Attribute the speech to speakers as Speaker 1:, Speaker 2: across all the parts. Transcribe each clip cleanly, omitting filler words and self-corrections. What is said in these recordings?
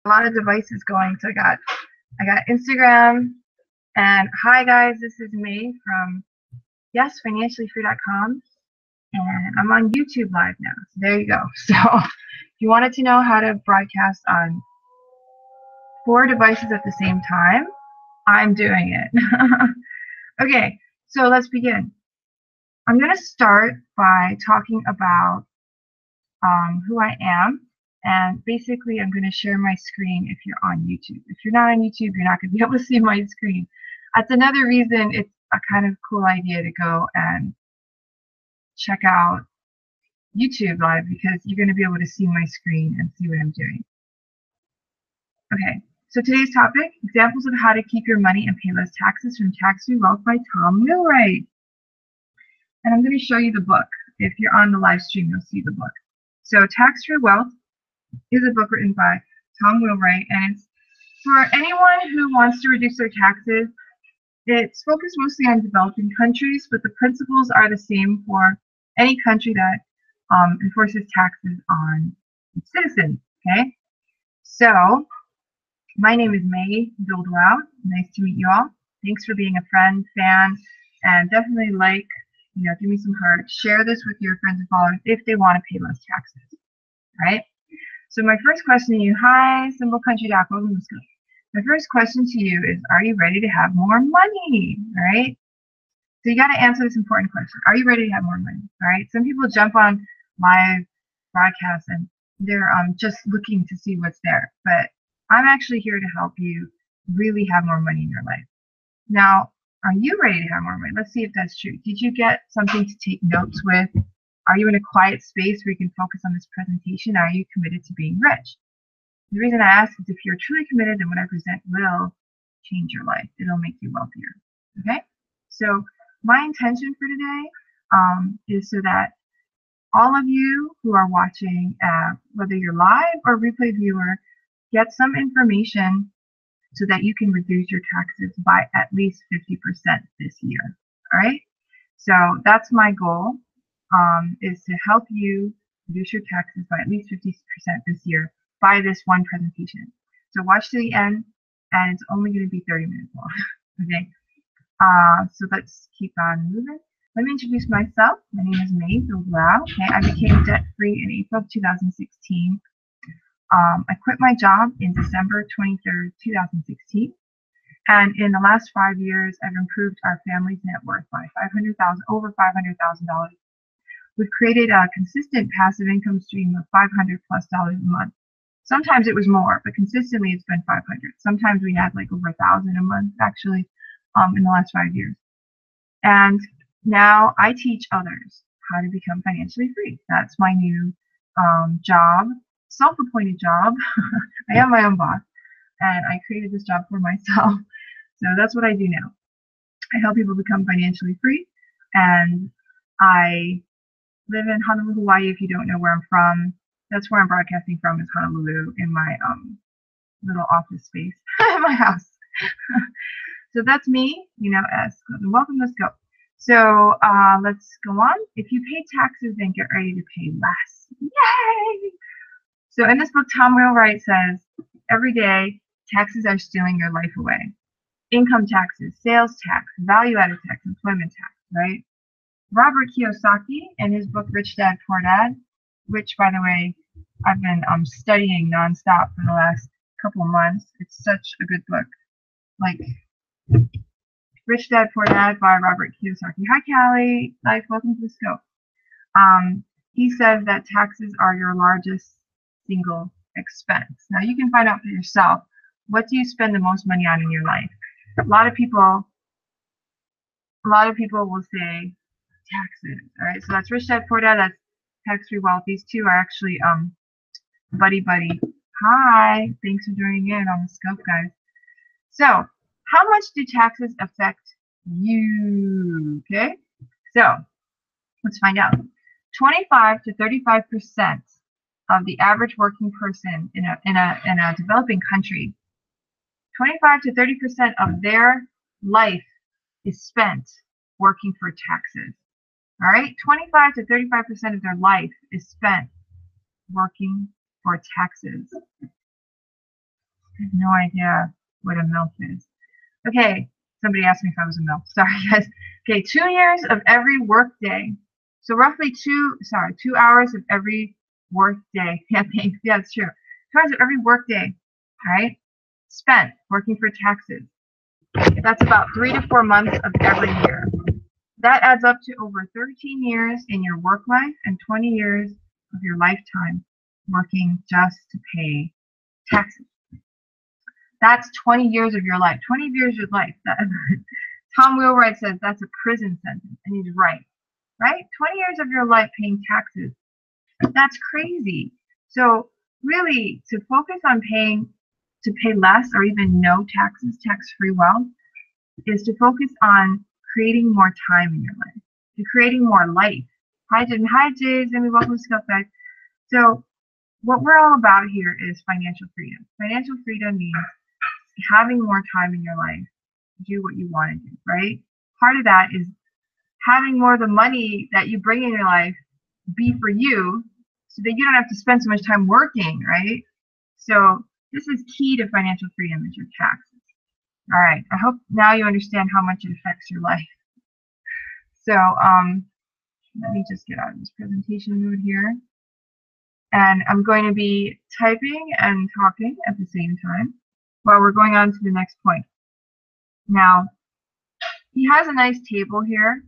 Speaker 1: a lot of devices going. So I got Instagram, and hi guys, this is May from financiallyfree.com, and I'm on YouTube live now. So there you go. So if you wanted to know how to broadcast on 4 devices at the same time, I'm doing it. Okay, so let's begin. I'm going to start by talking about who I am. And basically, I'm going to share my screen if you're on YouTube. If you're not on YouTube, you're not going to be able to see my screen. That's another reason it's a kind of cool idea to go and check out YouTube Live, because you're going to be able to see my screen and see what I'm doing. Okay, so today's topic, examples of how to keep your money and pay less taxes from Tax-Free Wealth by Wheelwright. And I'm going to show you the book. If you're on the live stream, you'll see the book. So Tax-Free Wealth is a book written by Wheelwright, and it's for anyone who wants to reduce their taxes. It's focused mostly on developing countries, but the principles are the same for any country that enforces taxes on its citizens. Okay, so my name is May Doldwell. Nice to meet you all. Thanks for being a friend, fan, and definitely give me some heart. Share this with your friends and followers if they want to pay less taxes. Right? So my first question to you, hi, Symbol Country Doc, welcome to school. My first question to you is, are you ready to have more money? All right? So you got to answer this important question. Are you ready to have more money? All right? Some people jump on live broadcasts and they're just looking to see what's there. But I'm actually here to help you really have more money in your life. Now, are you ready to have more money? Let's see if that's true. Did you get something to take notes with? Are you in a quiet space where you can focus on this presentation? Are you committed to being rich? The reason I ask is if you're truly committed, then what I present will change your life. It'll make you wealthier. Okay? So my intention for today is so that all of you who are watching, whether you're live or replay viewer, get some information so that you can reduce your taxes by at least 50% this year. All right? So that's my goal, is to help you reduce your taxes by at least 50% this year by this one presentation. So watch to the end, and it's only going to be 30 minutes long. Okay? So let's keep on moving. Let me introduce myself. My name is May Doldwell. Okay, I became debt-free in April of 2016. I quit my job in December 23rd, 2016. And in the last 5 years, I've improved our family's net worth by over $500,000. We've created a consistent passive income stream of $500+ a month. Sometimes it was more, but consistently it's been 500. Sometimes we had like over 1,000 a month, actually, in the last 5 years. And now I teach others how to become financially free. That's my new job, self-appointed job. I am my own boss, and I created this job for myself. So that's what I do now. I help people become financially free, and I live in Honolulu, Hawaii. If you don't know where I'm from, that's where I'm broadcasting from, is Honolulu, in my little office space in my house. So that's me, welcome, let's go. So let's go on. If you pay taxes, then get ready to pay less. Yay! So in this book, Wheelwright says, every day, taxes are stealing your life away. Income taxes, sales tax, value-added tax, employment tax, right? Robert Kiyosaki, in his book, Rich Dad, Poor Dad, which, by the way, I've been studying nonstop for the last couple of months. It's such a good book. Like, Rich Dad, Poor Dad by Robert Kiyosaki. Hi, Callie. Life, welcome to the scope. He says that taxes are your largest single expense. Now, you can find out for yourself, what do you spend the most money on in your life? A lot of people will say taxes. All right, so that's Rich Dad, Poor Dad. That's Tax-Free Wealth. These two are actually buddy. Hi, thanks for joining in on the scope, guys. So, how much do taxes affect you? Okay, so let's find out. 25 to 35% of the average working person in a developing country, 25 to 30% of their life is spent working for taxes. All right, 25 to 35% of their life is spent working for taxes. I have no idea what a MILF is. Okay, somebody asked me if I was a MILF. Sorry, guys. Okay, 2 years of every work day. So roughly 2 hours of every work day. Yeah, thanks. Yeah, it's true. 2 hours of every work day, right? Spent working for taxes. That's about 3 to 4 months of every year. That adds up to over 13 years in your work life and 20 years of your lifetime working just to pay taxes. That's 20 years of your life. 20 years of life. Tom Wheelwright says that's a prison sentence, and he's right. Right? 20 years of your life paying taxes. That's crazy. So really, to focus on to pay less or even no taxes, tax-free wealth, is to focus on creating more time in your life, to creating more life. Hi, Jay, Zimmy, welcome to Scout Guide. So what we're all about here is financial freedom. Financial freedom means having more time in your life to do what you want to do, right? Part of that is having more of the money that you bring in your life be for you so that you don't have to spend so much time working, right? So this is key to financial freedom is your taxes. All right, I hope now you understand how much it affects your life. So let me just get out of this presentation mode here. And I'm going to be typing and talking at the same time while we're going on to the next point. Now, he has a nice table here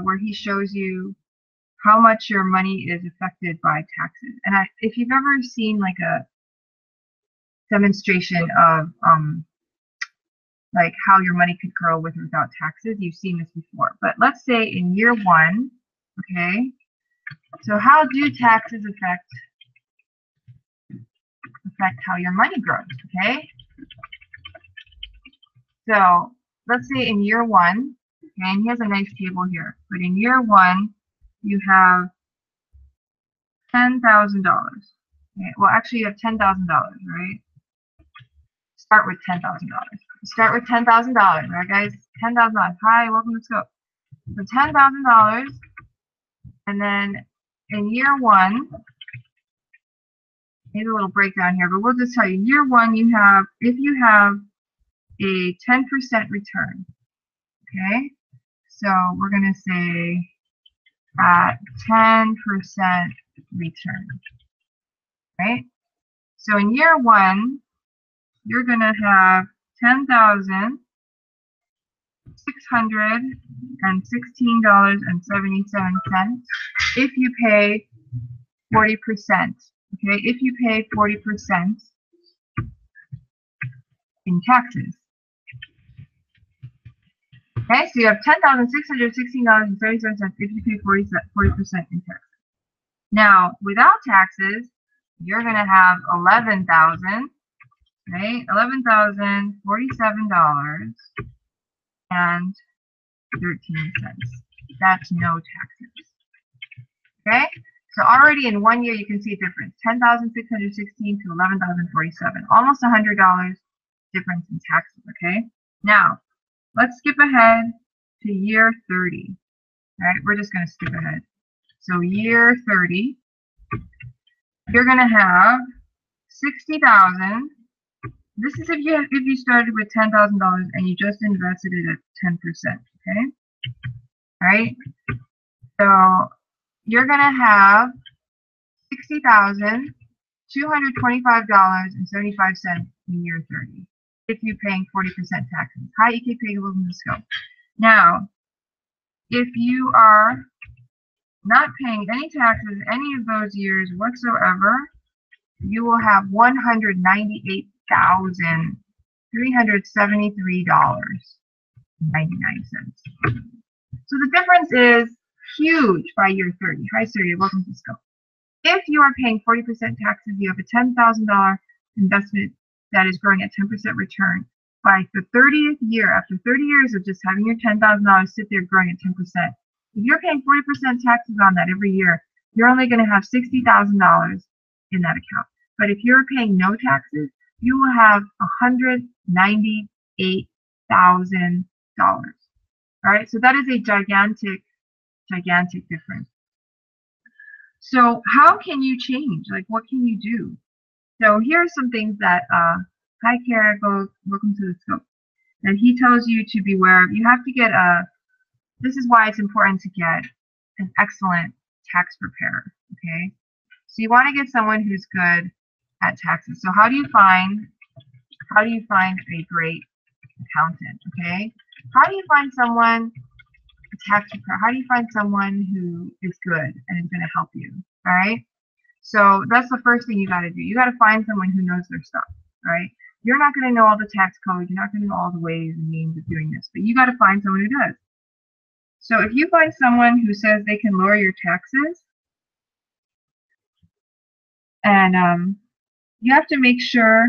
Speaker 1: where he shows you how much your money is affected by taxes. And if you've ever seen like a demonstration of like how your money could grow with or without taxes, you've seen this before. But let's say in year 1, okay, so how do taxes affect how your money grows, okay? So let's say in year 1, okay, and he has a nice table here, but in year 1, you have $10,000. Okay, well, actually, you have $10,000, right? Start with $10,000. Start with $10,000, right, guys? $10,000. Hi, welcome to Scope. So $10,000, and then in year 1, here's a little breakdown here, but we'll just tell you, year 1, you have, if you have a 10% return, okay? So we're going to say at 10% return, right? So in year 1, you're going to have $10,616.77 if you pay 40%. Okay, if you pay 40% in taxes. Okay, so you have $10,616.77 if you pay 40% in taxes. Now, without taxes, you're going to have $11,000, right? $11,047 and 13 cents. That's no taxes. Okay? So already in 1 year you can see a difference. $10,616 to $11,047. Almost $100 difference in taxes, okay? Now, let's skip ahead to year 30. Right? We're just going to skip ahead. So year 30, you're going to have $60,000. This is if you started with $10,000 and you just invested it at 10%, okay? All right? So you're going to have $60,225.75 in year 30 if you're paying 40% taxes. Hi, EKP, welcome to Scope. Now, if you are not paying any taxes any of those years whatsoever, you will have $198,373.99. So the difference is huge by year 30. Hi, Surya, welcome to Scope. If you are paying 40% taxes, you have a $10,000 investment that is growing at 10% return. By the 30th year, after 30 years of just having your $10,000 sit there growing at 10%, if you're paying 40% taxes on that every year, you're only going to have $60,000 in that account. But if you're paying no taxes, you will have $198,000. All right, so that is a gigantic difference. So how can you change? Like, what can you do? So here are some things that Hi, Kara. Welcome to the scope. And he tells you to beware of, you have to get this is why it's important to get an excellent tax preparer, okay? So you want to get someone who's good at taxes. So how do you find a great accountant, okay? How do you find someone, a tax preparer, how do you find someone who is good and is going to help you, all right? So that's the first thing you got to do. You got to find someone who knows their stuff, all right? You're not going to know all the tax codes. You're not going to know all the ways and means of doing this, but you got to find someone who does. So if you find someone who says they can lower your taxes, and you have to make sure,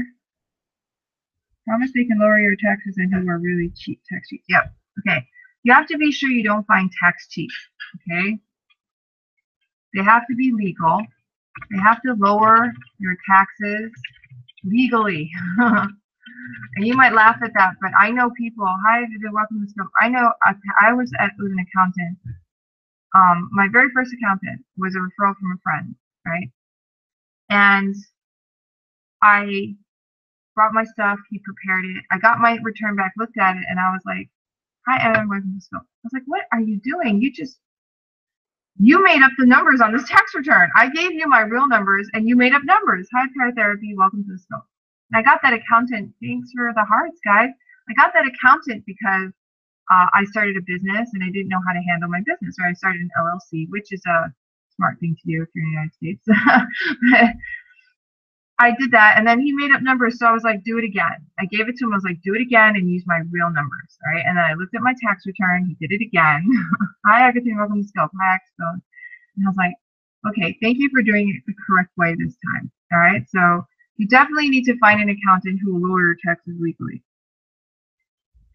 Speaker 1: promise they can lower your taxes and who are really cheap tax cheats. Yep. Okay. You have to be sure you don't find tax cheats. Okay. They have to be legal. They have to lower your taxes legally. And you might laugh at that, but I know people. Hi, welcome to the scope. I know I was an accountant. My very first accountant was a referral from a friend, right? And I brought my stuff. He prepared it. I got my return back, looked at it, and I was like, "Hi, Evan, welcome to the scope." I was like, "What are you doing? You made up the numbers on this tax return. I gave you my real numbers, and you made up numbers." Hi, Paratherapy, welcome to the scope. And I got that accountant. Thanks for the hearts, guys. I got that accountant because I started a business and I didn't know how to handle my business, or I started an LLC, which is a smart thing to do if you're in the United States. But I did that, and then he made up numbers, so I was like, do it again. I gave it to him. I was like, do it again and use my real numbers, right? And then I looked at my tax return. He did it again. Hi, Agatha, welcome to scope. Hi, Expo. And I was like, okay, thank you for doing it the correct way this time. All right, so you definitely need to find an accountant who will lower your taxes legally.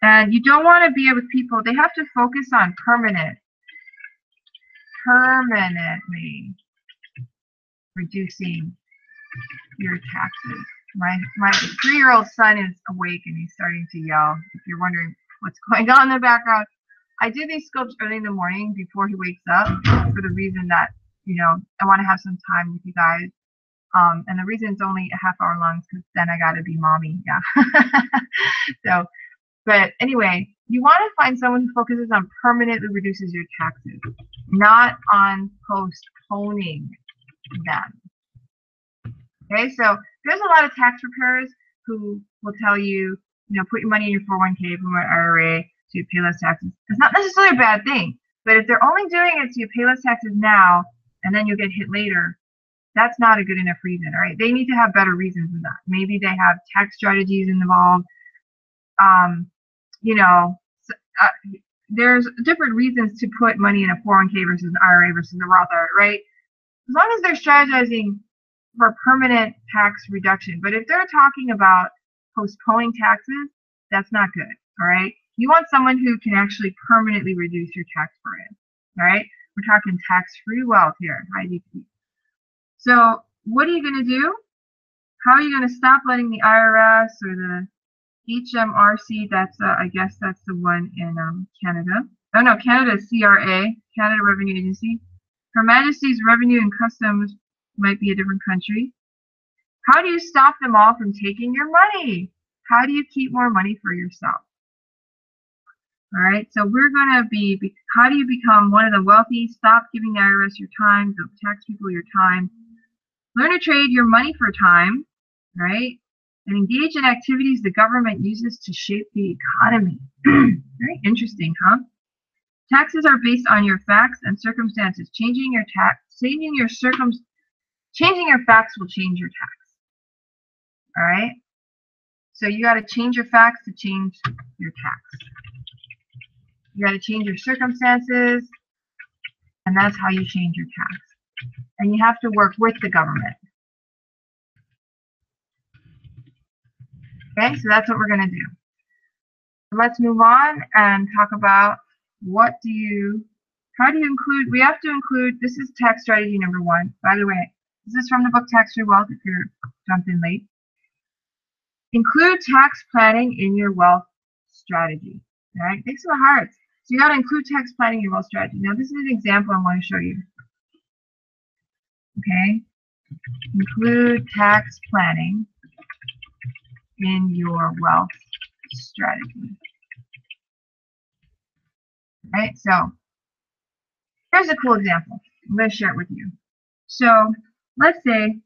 Speaker 1: And you don't want to be with people, they have to focus on permanently reducing your taxes. My 3-year-old son is awake and he's starting to yell. If you're wondering what's going on in the background, I do these scopes early in the morning before he wakes up for the reason that, you know, I want to have some time with you guys. And the reason it's only a half hour long is because then I got to be mommy. Yeah. So, but anyway, you want to find someone who focuses on permanently reduces your taxes, not on postponing them. Okay, so there's a lot of tax preparers who will tell you, you know, put your money in your 401k, put your IRA, so you pay less taxes. It's not necessarily a bad thing, but if they're only doing it so you pay less taxes now and then you'll get hit later, that's not a good enough reason, all right? They need to have better reasons than that. Maybe they have tax strategies involved. You know, there's different reasons to put money in a 401k versus an IRA versus a Roth IRA, right? As long as they're strategizing for permanent tax reduction. But if they're talking about postponing taxes, that's not good, all right? You want someone who can actually permanently reduce your tax burden, all right? We're talking tax-free wealth here, IDP. So what are you going to do? How are you going to stop letting the IRS or the HMRC, that's I guess that's the one in Canada. Oh no, Canada is CRA, Canada Revenue Agency. Her Majesty's Revenue and Customs might be a different country. How do you stop them all from taking your money? How do you keep more money for yourself? All right, so we're going to be, how do you become one of the wealthy? Stop giving the IRS your time, don't tax people your time. Learn to trade your money for time, right? And engage in activities the government uses to shape the economy. Very interesting, huh? Taxes are based on your facts and circumstances. Changing your facts will change your tax. All right? So you got to change your facts to change your tax. You got to change your circumstances, and that's how you change your tax. And you have to work with the government. Okay, so that's what we're going to do. So let's move on and talk about how do you include, we have to include, this is tax strategy number 1. By the way, this is from the book Tax-Free Wealth if you're jumped in late. Include tax planning in your wealth strategy. All right, thanks for the hearts. So you got to include tax planning in your wealth strategy. Now this is an example I want to show you. Okay, include tax planning in your wealth strategy. Right? So here's a cool example. I'm going to share it with you. So let's say,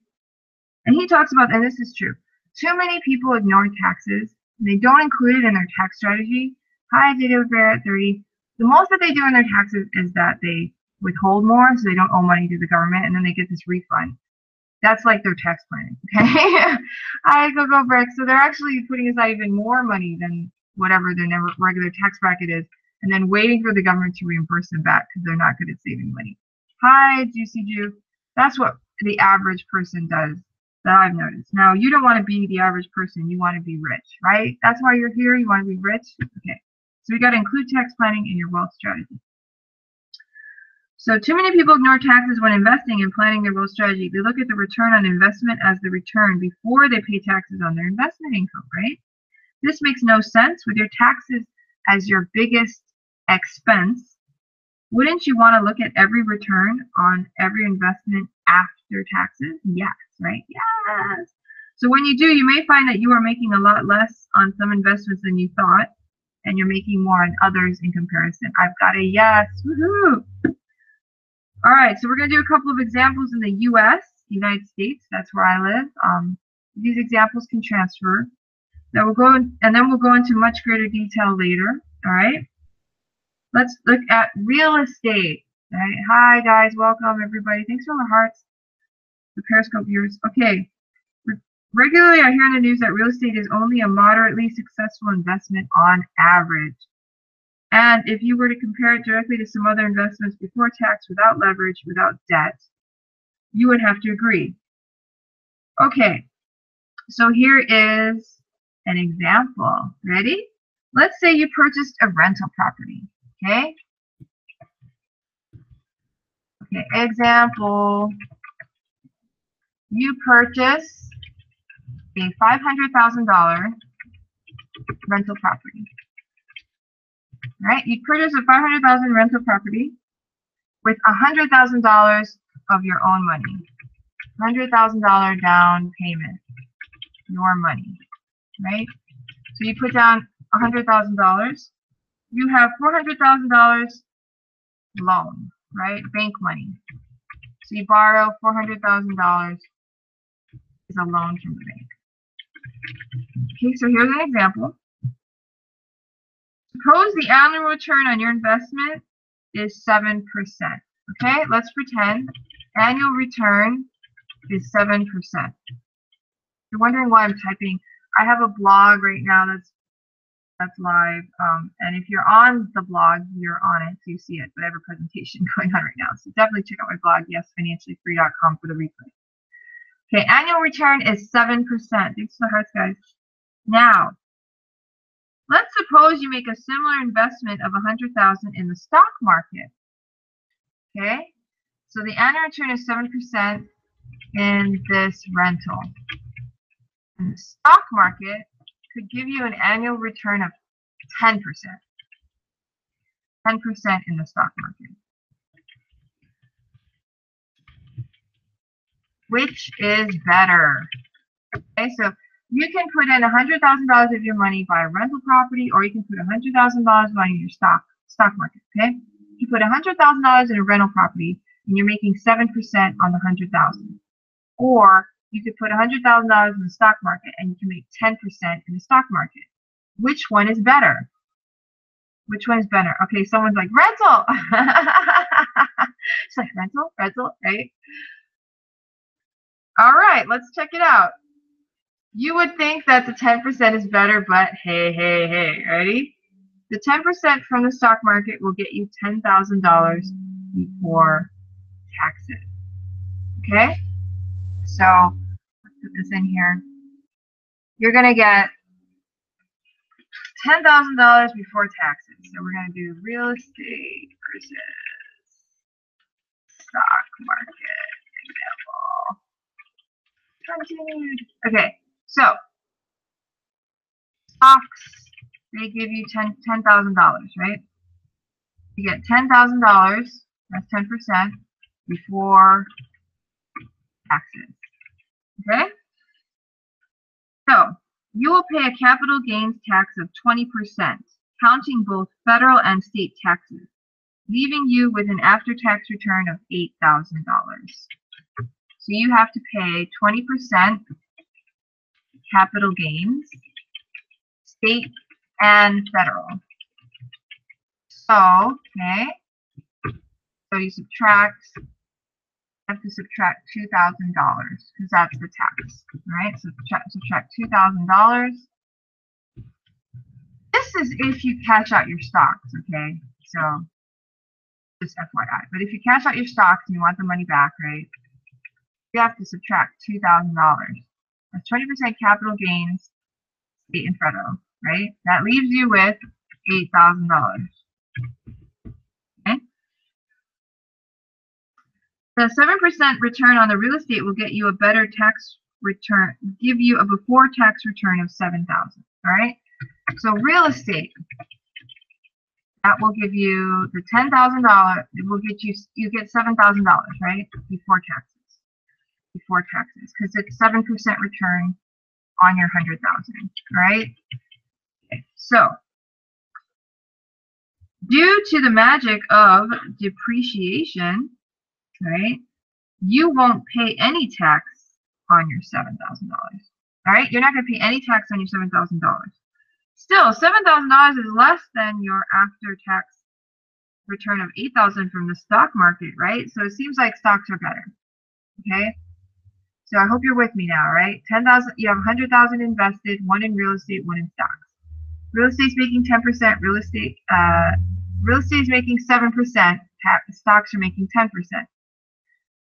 Speaker 1: and he talks about, and this is true, too many people ignore taxes. They don't include it in their tax strategy. Hi, Data Bear at 30. The most that they do in their taxes is that they withhold more, so they don't owe money to the government, and then they get this refund. That's like their tax planning, okay? Hi, Go Brick. So they're actually putting aside even more money than whatever their regular tax bracket is, and then waiting for the government to reimburse them back because they're not good at saving money. Hi, Juicy Jew. That's what the average person does that I've noticed. Now, you don't want to be the average person. You want to be rich, right? That's why you're here. You want to be rich? Okay. So we got to include tax planning in your wealth strategy. So too many people ignore taxes when investing and planning their wealth strategy. They look at the return on investment as the return before they pay taxes on their investment income, right? This makes no sense. With your taxes as your biggest expense, wouldn't you want to look at every return on every investment after taxes? Yes, right? Yes. So when you do, you may find that you are making a lot less on some investments than you thought, and you're making more on others in comparison. I've got a yes. Woohoo! All right, so we're going to do a couple of examples in the U.S., United States. That's where I live. These examples can transfer. Now we'll go and then we'll go into much greater detail later. All right. Let's look at real estate. All right. Hi guys, welcome everybody. Thanks for all the hearts. The Periscope viewers. Okay. Regularly, I hear in the news that real estate is only a moderately successful investment on average. And if you were to compare it directly to some other investments before tax, without leverage, without debt, you would have to agree. Okay, so here is an example. Ready? Let's say you purchased a rental property. Okay? Okay, example. You purchase a $500,000 rental property. Right? You purchase a $500,000 rental property with $100,000 of your own money. $100,000 down payment. Your money. Right? So you put down $100,000. You have $400,000 loan, right? Bank money. So you borrow $400,000 is a loan from the bank. Okay, so here's an example. Suppose the annual return on your investment is 7%. Okay, let's pretend annual return is 7%. You're wondering why I'm typing. I have a blog right now that's live, and if you're on the blog, you're on it, so you see it. But I have a presentation going on right now, so definitely check out my blog, yesfinanciallyfree.com, for the replay. Okay, annual return is 7%. Thanks for the hearts, guys. Now, let's suppose you make a similar investment of $100,000 in the stock market. Okay, so the annual return is 7% in this rental. And the stock market could give you an annual return of 10%. 10% in the stock market. Which is better? Okay, so you can put in $100,000 of your money buy a rental property, or you can put $100,000 money in your stock market. Okay, you put $100,000 in a rental property, and you're making 7% on the $100,000. Or you could put $100,000 in the stock market, and you can make 10% in the stock market. Which one is better? Which one is better? Okay, someone's like, rental! It's like, rental, right? All right, let's check it out. You would think that the 10% is better, but hey, ready? The 10% from the stock market will get you $10,000 before taxes. Okay? So, let's put this in here. You're going to get $10,000 before taxes. So we're going to do real estate versus stock market example. Continued. Okay, so stocks, they give you $10,000, right? You get $10,000, that's 10%, before taxes. Okay? So you will pay a capital gains tax of 20%, counting both federal and state taxes, leaving you with an after-tax return of $8,000. So you have to pay 20% capital gains, state and federal. So, okay, so you have to subtract $2,000 because that's the tax, right? So subtract $2,000. This is if you cash out your stocks, okay? So just FYI. But if you cash out your stocks and you want the money back, right? You have to subtract $2,000. That's 20% capital gains, state and federal, right? That leaves you with $8,000. Okay? The 7% return on the real estate will get you a better tax return, give you a before tax return of $7,000. All right? So real estate, that will give you the $10,000. It will get you get $7,000, right? Before taxes. Before taxes, because it's 7% return on your $100,000, right? Okay, so due to the magic of depreciation, right, you won't pay any tax on your $7,000. All right, you're not going to pay any tax on your $7,000. Still, $7,000 is less than your after-tax return of $8,000 from the stock market, right? So it seems like stocks are better. Okay. So I hope you're with me now, right? 10,000, you have 100,000 invested, one in real estate, one in stocks. Real estate's making 10%. Real estate is making 7%. Stocks are making 10%.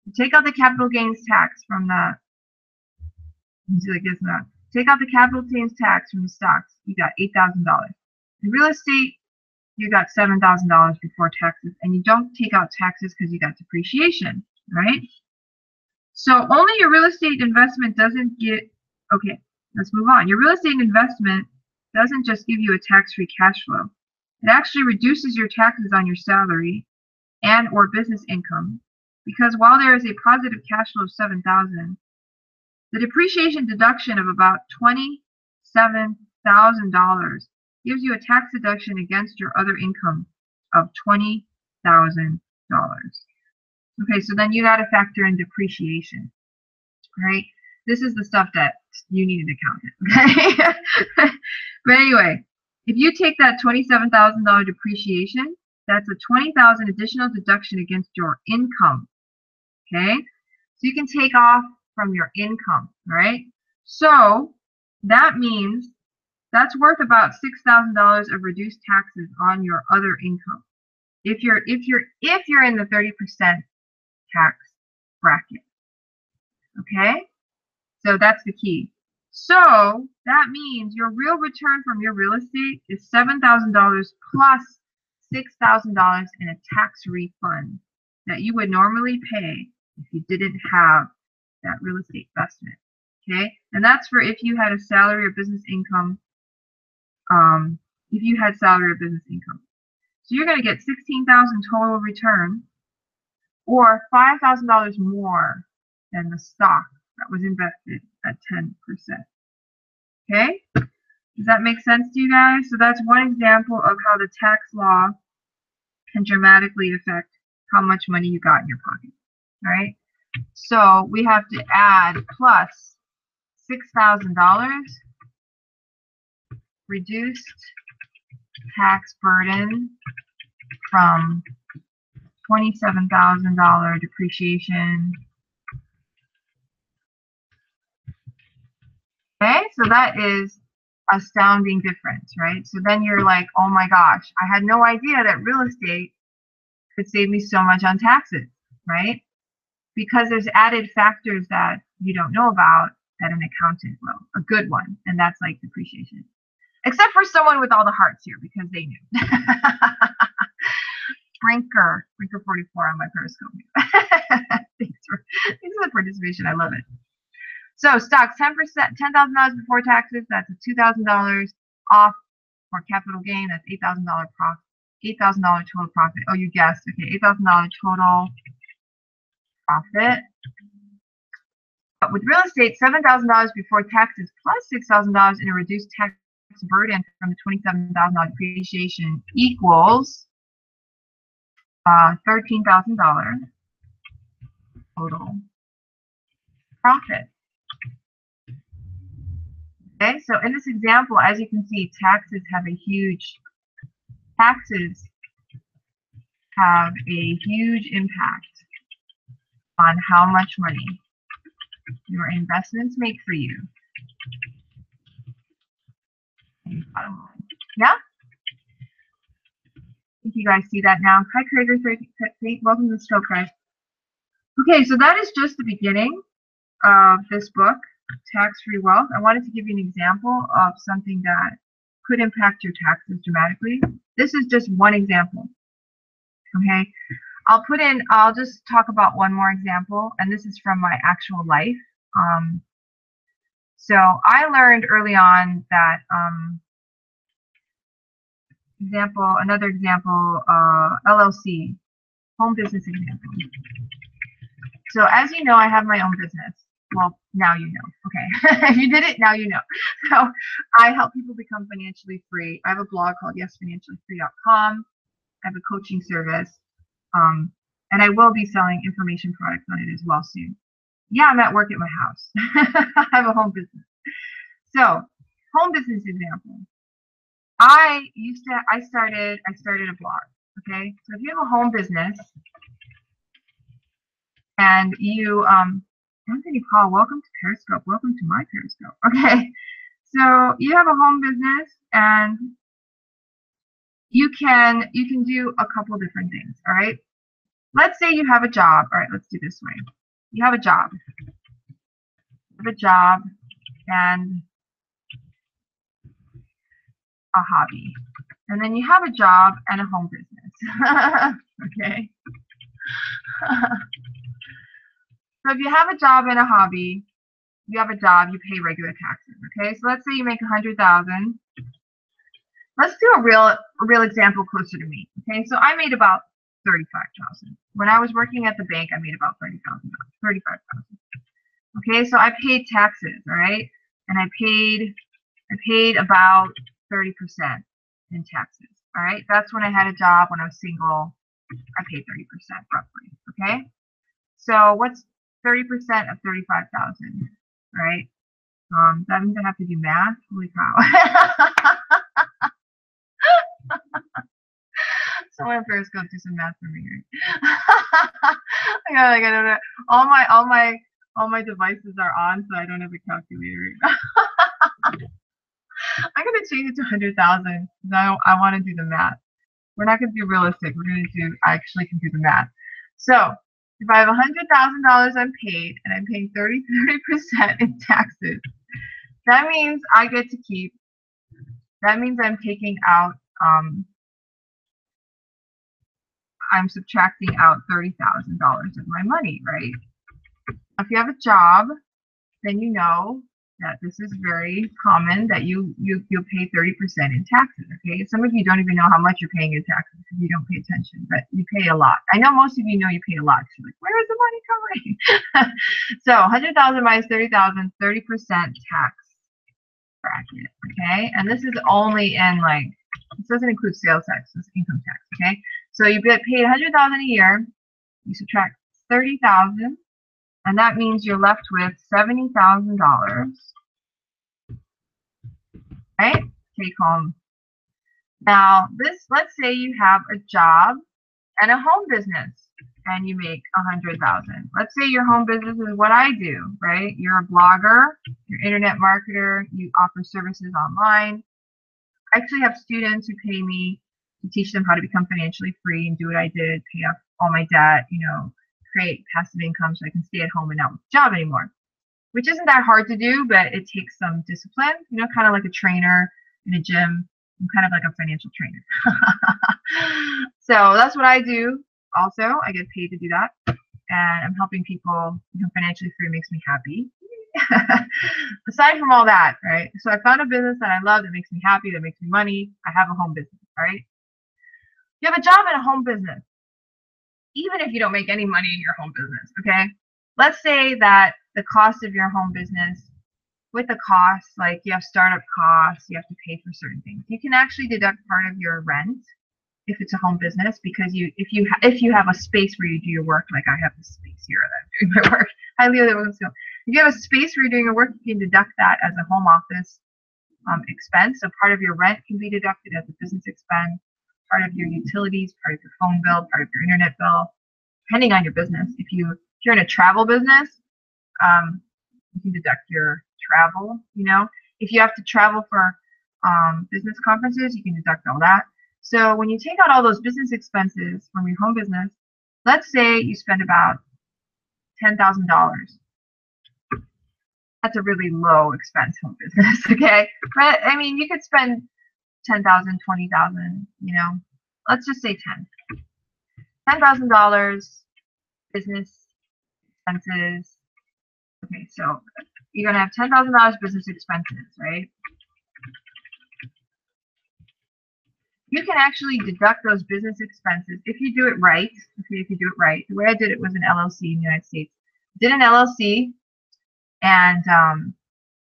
Speaker 1: You take out the capital gains tax from the. Take out the capital gains tax from the stocks. You got $8,000. In real estate, you got $7,000 before taxes, and you don't take out taxes because you got depreciation, right? So only your real estate investment doesn't get, okay, let's move on. Your real estate investment doesn't just give you a tax-free cash flow. It actually reduces your taxes on your salary and or business income, because while there is a positive cash flow of $7,000, the depreciation deduction of about $27,000 gives you a tax deduction against your other income of $20,000. Okay, so then you got to factor in depreciation, right? This is the stuff that you need an accountant, okay? But anyway, if you take that $27,000 depreciation, that's a $20,000 additional deduction against your income, okay? So you can take off from your income, right? So that means that's worth about $6,000 of reduced taxes on your other income. If you're in the 30% tax bracket. Okay? So that's the key. So that means your real return from your real estate is $7,000 plus $6,000 in a tax refund that you would normally pay if you didn't have that real estate investment. Okay? And that's for if you had a salary or business income. If you had salary or business income. So you're going to get $16,000 total return, or $5,000 more than the stock that was invested at 10%. Okay? Does that make sense to you guys? So that's one example of how the tax law can dramatically affect how much money you got in your pocket. All right? So we have to add plus $6,000 reduced tax burden from $27,000 depreciation. Okay, so that is astounding difference, right? So then you're like, oh my gosh, I had no idea that real estate could save me so much on taxes, right? Because there's added factors that you don't know about that an accountant will, a good one, and that's like depreciation. Except for someone with all the hearts here, because they knew. Brinker 44 on my Periscope. Thanks for the participation. I love it. So stocks, 10%, $10,000 before taxes. That's a $2,000 off for capital gain. That's $8,000 profit. $8,000 total profit. Oh, you guessed. Okay, $8,000 total profit. But with real estate, $7,000 before taxes plus $6,000 in a reduced tax burden from the $27,000 depreciation equals $13,000 total profit. Okay, so in this example, as you can see, taxes have a huge impact on how much money your investments make for you. Yeah? I think you guys see that now. Hi, Krager. Welcome to the show, guys. Okay, so that is just the beginning of this book, Tax-Free Wealth. I wanted to give you an example of something that could impact your taxes dramatically. This is just one example. Okay, I'll just talk about one more example, and this is from my actual life. So I learned early on that, another example, LLC, home business example. So as you know, I have my own business. Well, now you know. Okay, if you did it, now you know. So I help people become financially free. I have a blog called yesfinanciallyfree.com. I have a coaching service, and I will be selling information products on it as well soon. Yeah, I'm at work at my house. I have a home business. So, home business example. I started a blog. Okay, so if you have a home business and you Anthony Paul, welcome to Periscope. Welcome to my Periscope. Okay, so you have a home business and you can do a couple different things. All right, let's say you have a job. All right, let's do this way. You have a job. You have a job and a hobby, and then you have a job and a home business. Okay. So if you have a job and a hobby, you have a job, you pay regular taxes. Okay, so let's say you make $100,000. Let's do a real example closer to me. Okay, so I made about $35,000. When I was working at the bank, I made about $35,000. Okay, so I paid taxes, all right, and I paid about 30% in taxes. All right, that's when I had a job. When I was single, I paid 30% roughly. Okay, so what's 30% of 35,000? All right, that means I have to do math. Holy cow! Someone on Periscope do some math for me. I don't know. All my devices are on, so I don't have a calculator. I'm gonna change it to 100,000. I want to do the math. We're not gonna do realistic. We're gonna do actually can do the math. So if I have $100,000 unpaid and I'm paying 30% in taxes, that means I get to keep. That means I'm taking out. I'm subtracting out $30,000 of my money, right? If you have a job, then you know that this is very common that you'll pay 30% in taxes. Okay, some of you don't even know how much you're paying in taxes because you don't pay attention, but you pay a lot. I know most of you know you pay a lot. You're like, where is the money coming? So 100,000 minus 30,000, 30% tax bracket. Okay, and this is only in this doesn't include sales tax, this is income tax. Okay, so you get paid 100,000 a year. You subtract 30,000. And that means you're left with $70,000, right? Take home. Now, let's say you have a job and a home business, and you make 100,000. Let's say your home business is what I do, right? You're a blogger, you're an internet marketer, you offer services online. I actually have students who pay me to teach them how to become financially free and do what I did, pay off all my debt, create passive income so I can stay at home and not with a job anymore, which isn't that hard to do, but it takes some discipline, kind of like a trainer in a gym. I'm kind of like a financial trainer. So that's what I do. Also, I get paid to do that, and I'm helping people become financially free. Makes me happy. Aside from all that, right? So I found a business that I love, that makes me happy, that makes me money. I have a home business, all right? You have a job and a home business. Even if you don't make any money in your home business, okay? Let's say that the cost of your home business with the costs, like you have startup costs, you have to pay for certain things. You can actually deduct part of your rent if it's a home business, because if you have a space where you do your work, like I have a space here that I'm doing my work. Highly other ones don't. If you have a space where you're doing your work, you can deduct that as a home office expense. So part of your rent can be deducted as a business expense, part of your utilities, part of your phone bill, part of your internet bill, depending on your business. If you're in a travel business, you can deduct your travel. If you have to travel for business conferences, you can deduct all that. So when you take out all those business expenses from your home business, let's say you spend about $10,000. That's a really low expense home business, okay? But I mean, you could spend 10,000, 20,000, let's just say $10,000 business expenses. Okay, so you're gonna have $10,000 business expenses, right? You can actually deduct those business expenses if you do it right. Okay, if you do it right. The way I did it was an LLC in the United States. Did an LLC, and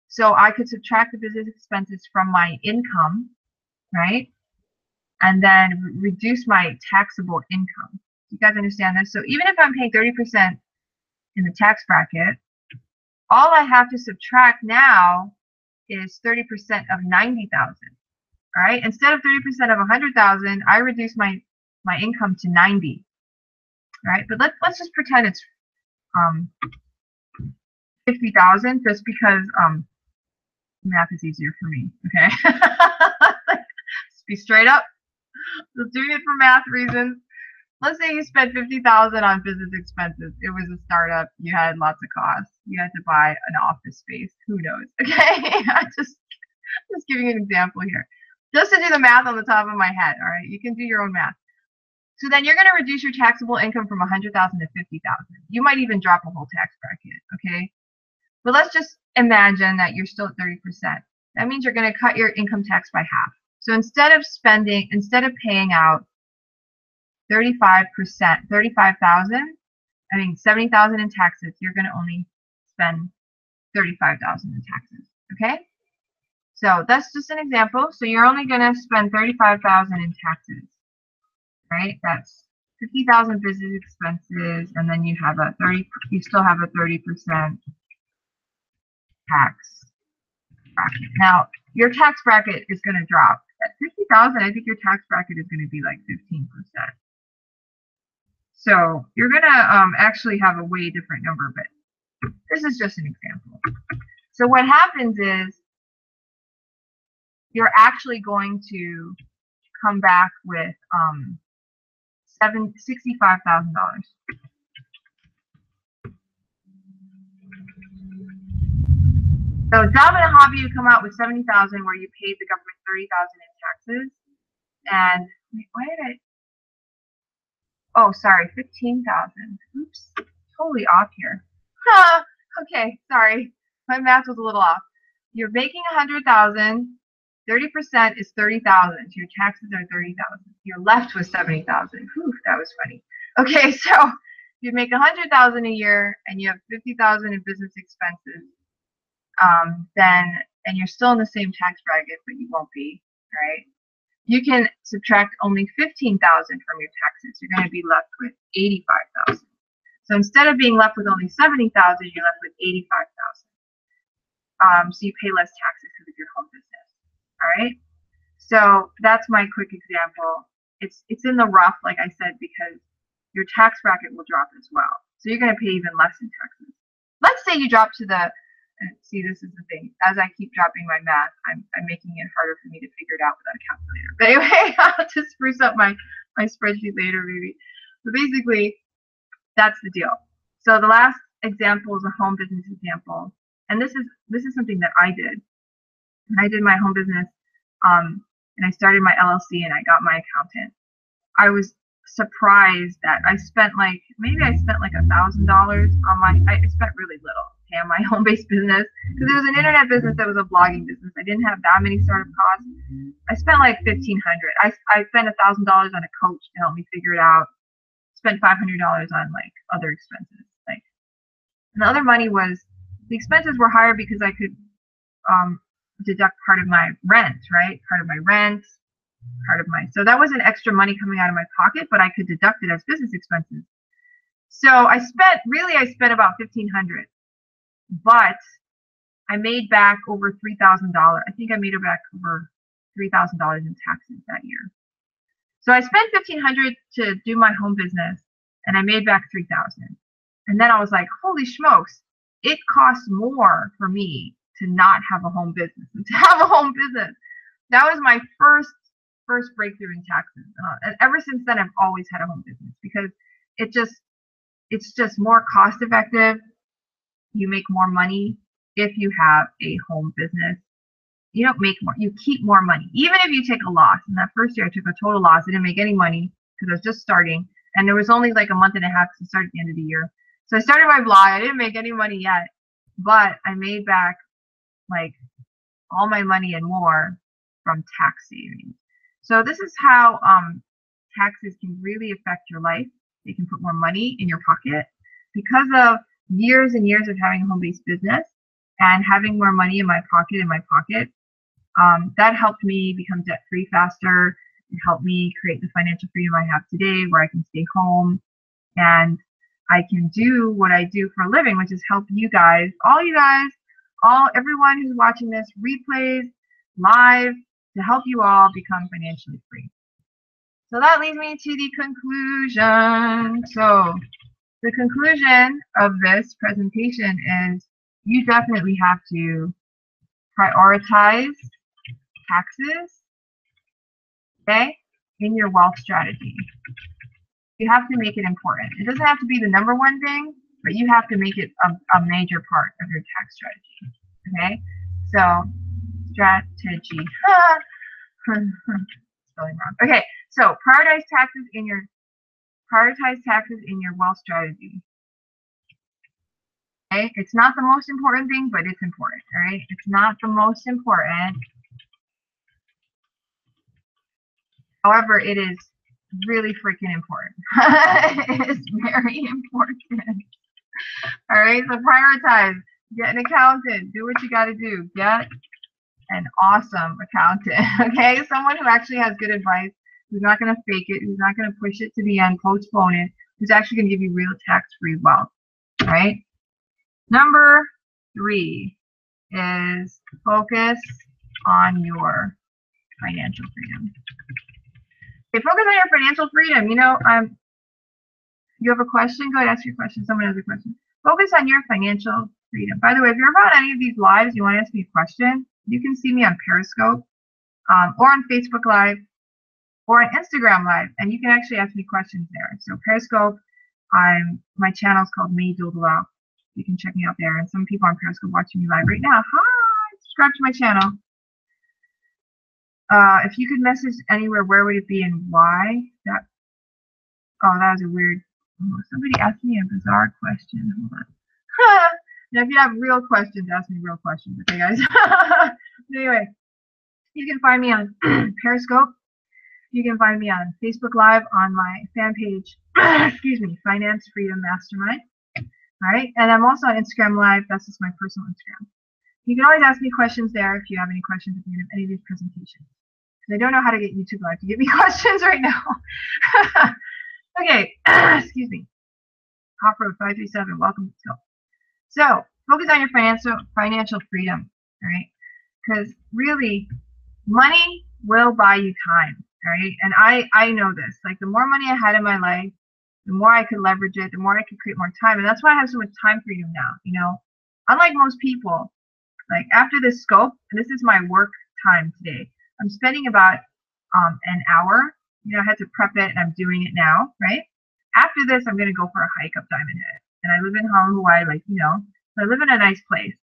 Speaker 1: so I could subtract the business expenses from my income, right? And then reduce my taxable income. You guys understand this? So even if I'm paying 30% in the tax bracket, all I have to subtract now is 30% of 90,000. All right. Instead of 30% of 100,000, I reduce my income to 90. All right. But let's just pretend it's 50,000, just because math is easier for me. Okay. Just be straight up. Just doing it for math reasons. Let's say you spent 50,000 on business expenses. It was a startup. You had lots of costs. You had to buy an office space. Who knows? Okay. I'm just giving you an example here. Just to do the math on the top of my head, all right? You can do your own math. So then you're going to reduce your taxable income from 100,000 to 50,000. You might even drop a whole tax bracket, okay? But let's just imagine that you're still at 30%. That means you're going to cut your income tax by half. So instead of paying out 35%, 35,000, 70,000 in taxes, you're going to only spend 35,000 in taxes, okay? So that's just an example. So you're only going to spend 35,000 in taxes, right? That's 50,000 business expenses, and then you still have a 30% tax bracket. Now your tax bracket is going to drop at 50,000. I think your tax bracket is going to be like 15%. So you're going to actually have a way different number, but this is just an example. So what happens is, you're actually going to come back with $65,000. So job and a hobby, you come out with 70,000, where you paid the government 30,000 in taxes. And why did I? Oh, sorry, 15,000. Oops, totally off here. Okay, sorry, my math was a little off. You're making 100,000. 30% is 30,000. Your taxes are 30,000. You're left with 70,000. Whew, that was funny. Okay, so you make 100,000 a year and you have 50,000 in business expenses. And you're still in the same tax bracket, but you won't be, right? You can subtract only 15,000 from your taxes. You're going to be left with 85,000. So instead of being left with only 70,000, you're left with 85,000. So you pay less taxes because of your home business. All right, so that's my quick example. It's in the rough, like I said, because your tax bracket will drop as well. So you're going to pay even less in taxes. Let's say you drop to see, this is the thing. As I keep dropping my math, I'm making it harder for me to figure it out without a calculator. But anyway, I'll just spruce up my spreadsheet later, maybe. But basically, that's the deal. So the last example is a home business example, and this is something that I did. When I did my home business, and I started my LLC and I got my accountant, I was surprised that I spent like $1,000 on I spent really little on my home-based business, because it was an internet business that was a blogging business. I didn't have that many startup costs. I spent like $1,500. I spent $1,000 on a coach to help me figure it out. Spent $500 on like other expenses. Like And the other money was, the expenses were higher because I could deduct part of my rent, right? Part of my rent, so that wasn't extra money coming out of my pocket, but I could deduct it as business expenses. So I spent about $1,500, but I made back over $3,000. I think I made back over $3,000 in taxes that year. So I spent $1,500 to do my home business, and I made back $3,000. And then I was like, holy smokes, it costs more for me to not have a home business than to have a home business. That was my first breakthrough in taxes. And ever since then, I've always had a home business because it's just more cost effective. You make more money if you have a home business. You don't make more, you keep more money. Even if you take a loss. In that first year, I took a total loss. I didn't make any money because I was just starting. And there was only like a month and a half to start at the end of the year. So I started my blog. I didn't make any money yet, but I made back like all my money and more from tax savings. So this is how taxes can really affect your life. They can put more money in your pocket because of years and years of having a home-based business and having more money in my pocket. That helped me become debt-free faster. It helped me create the financial freedom I have today, where I can stay home and I can do what I do for a living, which is help you guys, everyone who's watching this, replays, live, to help you all become financially free. So that leads me to the conclusion. So the conclusion of this presentation is you definitely have to prioritize taxes, okay, in your wealth strategy. You have to make it important. It doesn't have to be the number one thing, but you have to make it a major part of your tax strategy, okay? So, strategy. Spelling wrong. Okay, so prioritize taxes in your wealth strategy. Okay, it's not the most important thing, but it's important, all right? It's not the most important. However, it is really freaking important. It is very important. All right, so prioritize. Get an accountant. Do what you got to do. Get an awesome accountant. Okay, someone who actually has good advice, who's not going to fake it, who's not going to push it to the end, postpone it, who's actually going to give you real tax-free wealth. All right. Number 3 is focus on your financial freedom. Okay, focus on your financial freedom. You know, you have a question? Go ahead, ask your question. Someone has a question. Focus on your financial freedom. By the way, if you're about any of these lives, you want to ask me a question, you can see me on Periscope or on Facebook Live or on Instagram Live, and you can actually ask me questions there. So Periscope, my channel is called Me Doodle. You can check me out there. And some people on Periscope watching me live right now. Hi, subscribe to my channel. If you could message anywhere, where would it be and why? That was a weird. Oh, somebody asked me a bizarre question. Hold on. Now, if you have real questions, ask me real questions, okay, guys? Anyway, you can find me on Periscope. You can find me on Facebook Live on my fan page. Excuse me, Finance Freedom Mastermind. All right, and I'm also on Instagram Live. That's just my personal Instagram. You can always ask me questions there if you have any questions at the end of any of these presentations. I don't know how to get YouTube Live to give me questions right now. Okay, excuse me. Off-road 537, welcome to Skill. So, focus on your financial freedom, all right? Because really, money will buy you time, all right? And I know this. Like, the more money I had in my life, the more I could leverage it, the more I could create more time. And that's why I have so much time freedom now, you know? Unlike most people, like, after this scope, and this is my work time today, I'm spending about an hour. You know, I had to prep it, and I'm doing it now, right? After this, I'm going to go for a hike up Diamond Head. And I live in Hawaii, like, you know, so I live in a nice place.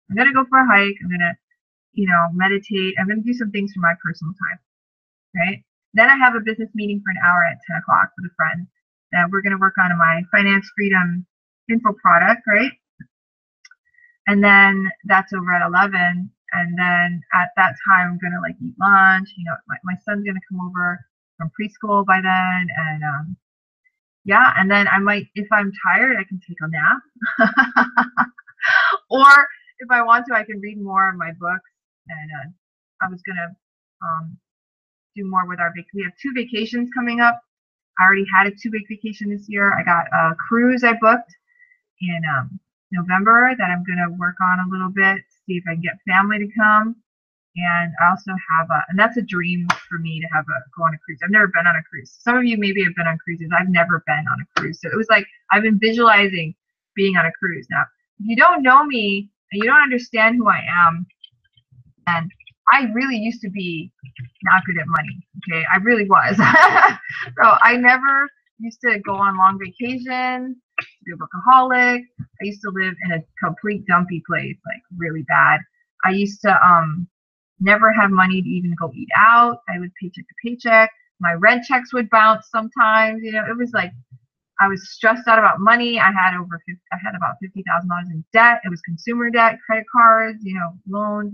Speaker 1: I'm going to go for a hike. I'm going to, you know, meditate. I'm going to do some things for my personal time, right? Then I have a business meeting for an hour at 10 o'clock with a friend. And we're going to work on my Finance Freedom info product, right? And then that's over at 11. And then at that time, I'm going to like eat lunch. You know, my son's going to come over from preschool by then. And Yeah, and then I might, if I'm tired, I can take a nap. Or if I want to, I can read more of my books. And I was gonna um, do more with our we have 2 vacations coming up. I already had a 2-week vacation this year. I got a cruise I booked in November that I'm gonna work on a little bit, see if I can get family to come. And I also have and that's a dream for me to have go on a cruise. I've never been on a cruise. Some of you maybe have been on cruises. I've never been on a cruise. So it was like I've been visualizing being on a cruise. Now, if you don't know me and you don't understand who I am, and I really used to be not good at money. Okay, I really was. So I never used to go on long vacations, be a workaholic. I used to live in a complete dumpy place, like really bad. I used to never have money to even go eat out. I would paycheck to paycheck. My rent checks would bounce sometimes. You know, it was like I was stressed out about money. I had about $50,000 in debt. It was consumer debt, credit cards, you know, loans.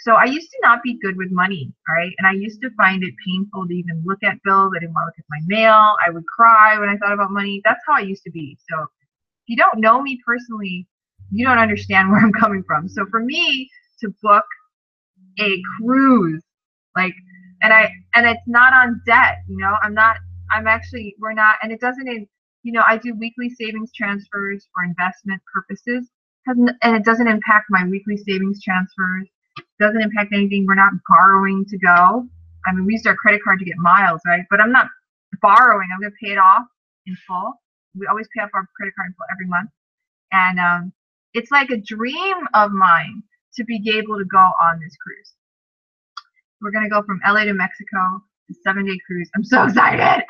Speaker 1: So I used to not be good with money, all right? And I used to find it painful to even look at bills. I didn't want to look at my mail. I would cry when I thought about money. That's how I used to be. So if you don't know me personally, you don't understand where I'm coming from. So for me to book a cruise, like, and it's not on debt, you know, we're not, and it doesn't, you know, I do weekly savings transfers for investment purposes, and it doesn't impact my weekly savings transfers. Doesn't impact anything. We're not borrowing to go. I mean, we used our credit card to get miles, right? But I'm not borrowing. I'm going to pay it off in full. We always pay off our credit card in full every month. And it's like a dream of mine to be able to go on this cruise. We're going to go from LA to Mexico, a 7-day cruise. I'm so excited.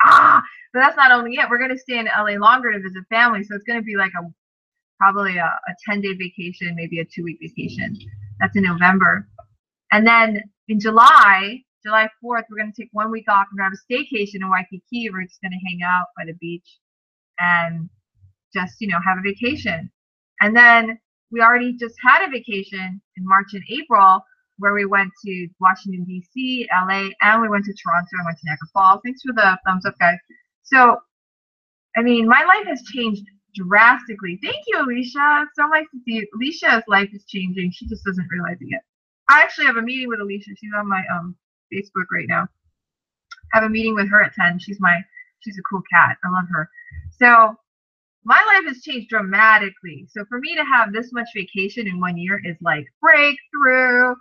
Speaker 1: But that's not only it. We're going to stay in LA longer to visit family. So it's going to be like probably a 10-day vacation, maybe a 2-week vacation. That's in November. And then in July 4th, we're going to take 1 week off and have a staycation in Waikiki. We're just going to hang out by the beach and just, you know, have a vacation. And then we already just had a vacation in March and April where we went to Washington, D.C., LA, and we went to Toronto and went to Niagara Falls. Thanks for the thumbs up, guys. So, I mean, my life has changed drastically. Thank you, Alicia. It's so nice to see you. Alicia's life is changing. She just doesn't realize it yet. I actually have a meeting with Alicia. She's on my Facebook right now. I have a meeting with her at 10. She's a cool cat. I love her. So my life has changed dramatically. So for me to have this much vacation in 1 year is like breakthrough.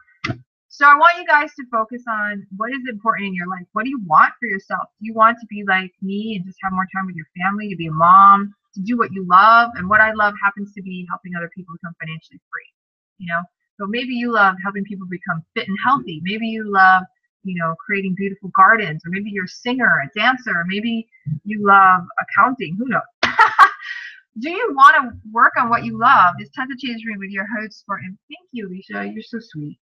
Speaker 1: So I want you guys to focus on what is important in your life. What do you want for yourself? Do you want to be like me and just have more time with your family, to be a mom, to do what you love? And what I love happens to be helping other people become financially free, you know? So maybe you love helping people become fit and healthy. Maybe you love, you know, creating beautiful gardens, or maybe you're a singer, a dancer, or maybe you love accounting. Who knows? Do you want to work on what you love? It's time to change room with your host for, and thank you, Alicia. You're so sweet.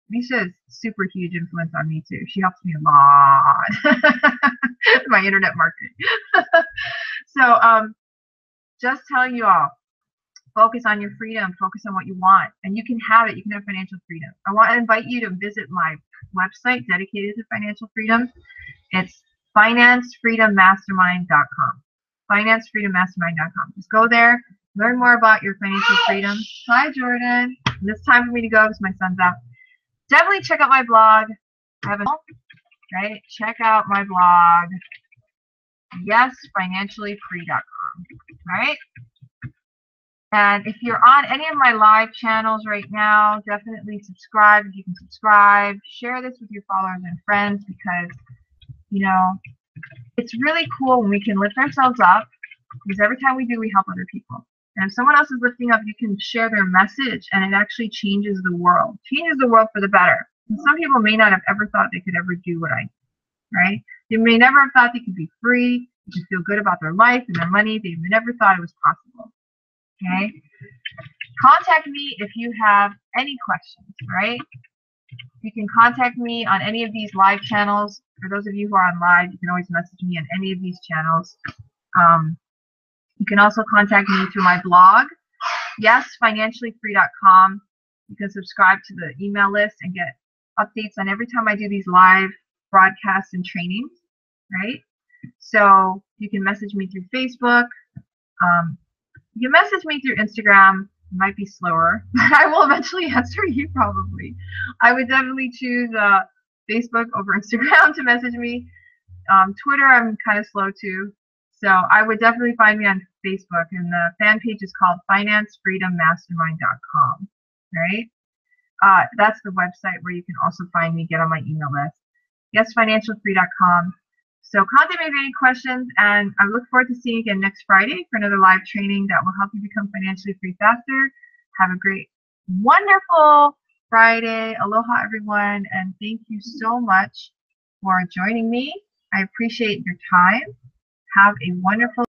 Speaker 1: Alicia is super huge influence on me too. She helps me a lot. My internet marketing. So just telling you all, focus on your freedom, focus on what you want, and you can have it. You can have financial freedom. I want to invite you to visit my website dedicated to financial freedom. It's financefreedommastermind.com. financefreedommastermind.com. Just go there, learn more about your financial freedom. Hi, Jordan. And it's time for me to go because my son's out. Definitely check out my blog. I have right? Check out my blog. YesFinanciallyFree.com. Right? And if you're on any of my live channels right now, definitely subscribe if you can subscribe. Share this with your followers and friends, because, you know, it's really cool when we can lift ourselves up, because every time we do, we help other people. And if someone else is lifting up, you can share their message, and it actually changes the world. Changes the world for the better. And some people may not have ever thought they could ever do what I do, right? They may never have thought they could be free, they could feel good about their life and their money. They never thought it was possible. Okay? Contact me if you have any questions, right? You can contact me on any of these live channels. For those of you who are on live, you can always message me on any of these channels. You can also contact me through my blog, YesFinanciallyFree.com. You can subscribe to the email list and get updates on every time I do these live broadcasts and trainings, right? So you can message me through Facebook. Um, you message me through Instagram. It might be slower, but I will eventually answer you probably. I would definitely choose Facebook over Instagram to message me. Twitter, I'm kind of slow too. So I would definitely find me on Facebook, and the fan page is called financefreedommastermind.com. Right? That's the website where you can also find me, get on my email list. YesFinancialFree.com. So contact me if you have any questions, and I look forward to seeing you again next Friday for another live training that will help you become financially free faster. Have a great, wonderful Friday. Aloha, everyone, and thank you so much for joining me. I appreciate your time. Have a wonderful